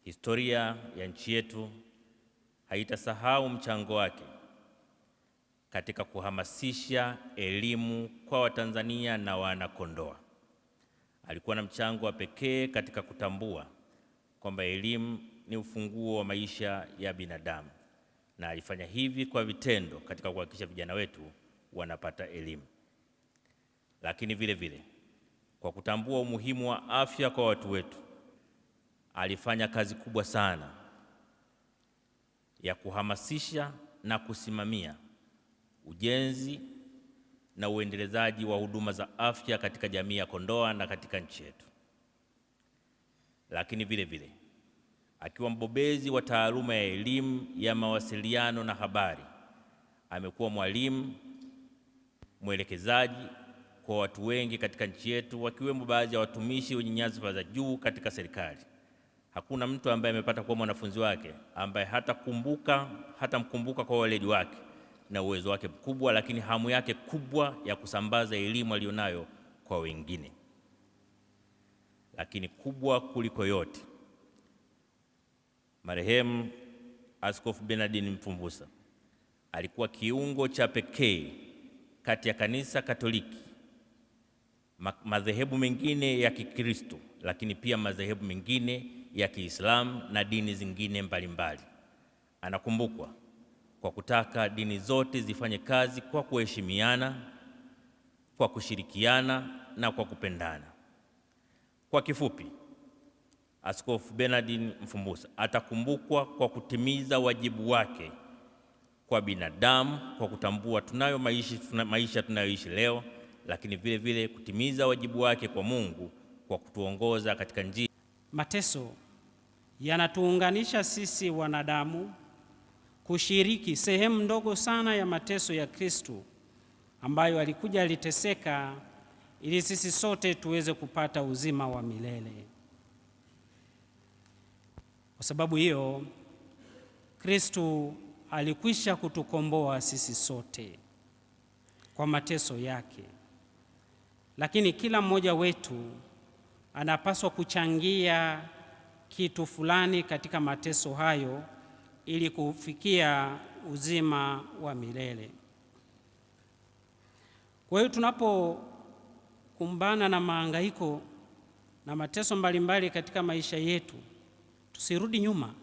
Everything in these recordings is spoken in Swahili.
Historia ya nchi yetu haitasahau mchango wake katika kuhamasisha elimu kwa Watanzania na Wanakondoa. Alikuwa na mchango wa pekee katika kutambua kwamba elimu ni ufunguo wa maisha ya binadamu, na alifanya hivi kwa vitendo katika kuhakikisha vijana wetu wanapata elimu. Lakini vile vile kwa kutambua umuhimu wa afya kwa watu wetu, alifanya kazi kubwa sana ya kuhamasisha na kusimamia ujenzi na uendelezaji wa huduma za afya katika jamii ya Kondoa na katika nchi yetu. Lakini vile vile akiwa mbobezi wa taaluma ya elimu ya mawasiliano na habari, amekuwa mwalimu mwelekezaji kwa watu wengi katika nchi yetu, wakiwemo baadhi ya watumishi wenye nyadhifa za juu katika serikali. Hakuna mtu ambaye amepata kuwa mwanafunzi wake ambaye hatamkumbuka kwa weledi wake na uwezo wake mkubwa, lakini hamu yake kubwa ya kusambaza elimu aliyonayo kwa wengine. Lakini kubwa kuliko yote, marehemu Askofu Bernardin Mfumbusa alikuwa kiungo cha pekee kati ya Kanisa Katoliki, madhehebu mengine ya Kikristo, lakini pia madhehebu mengine ya Kiislamu na dini zingine mbalimbali. Anakumbukwa kwa kutaka dini zote zifanye kazi kwa kuheshimiana, kwa kushirikiana na kwa kupendana. Kwa kifupi, Askofu Bernardin Mfumbusa atakumbukwa kwa kutimiza wajibu wake kwa binadamu, kwa kutambua tunayo maisha tunayoishi leo, lakini vile vile kutimiza wajibu wake kwa Mungu kwa kutuongoza katika njia. Mateso yanatuunganisha sisi wanadamu kushiriki sehemu ndogo sana ya mateso ya Kristo ambayo alikuja aliteseka ili sisi sote tuweze kupata uzima wa milele. Kwa sababu hiyo, Kristo alikwisha kutukomboa sisi sote kwa mateso yake. Lakini kila mmoja wetu anapaswa kuchangia kitu fulani katika mateso hayo ili kufikia uzima wa milele. Kwa hiyo tunapokumbana na mahangaiko na mateso mbalimbali katika maisha yetu, tusirudi nyuma,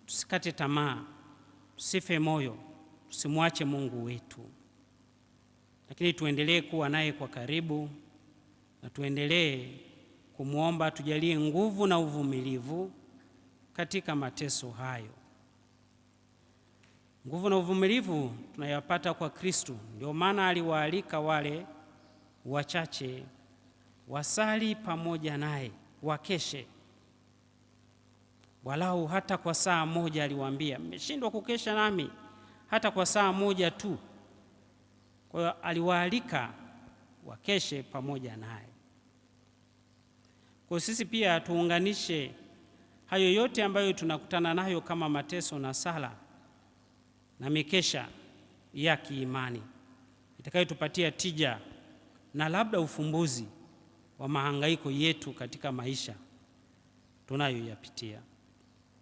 tusikate tamaa, tusife moyo, tusimwache Mungu wetu, lakini tuendelee kuwa naye kwa karibu na tuendelee kumwomba tujalie nguvu na uvumilivu katika mateso hayo. Nguvu na uvumilivu tunayapata kwa Kristo. Ndio maana aliwaalika wale wachache wasali pamoja naye, wakeshe walau hata kwa saa moja. Aliwaambia, mmeshindwa kukesha nami hata kwa saa moja tu. Kwa hiyo aliwaalika wakeshe pamoja naye. Kwa sisi pia tuunganishe hayo yote ambayo tunakutana nayo kama mateso na sala na mikesha ya kiimani itakayotupatia tija na labda ufumbuzi wa mahangaiko yetu katika maisha tunayoyapitia.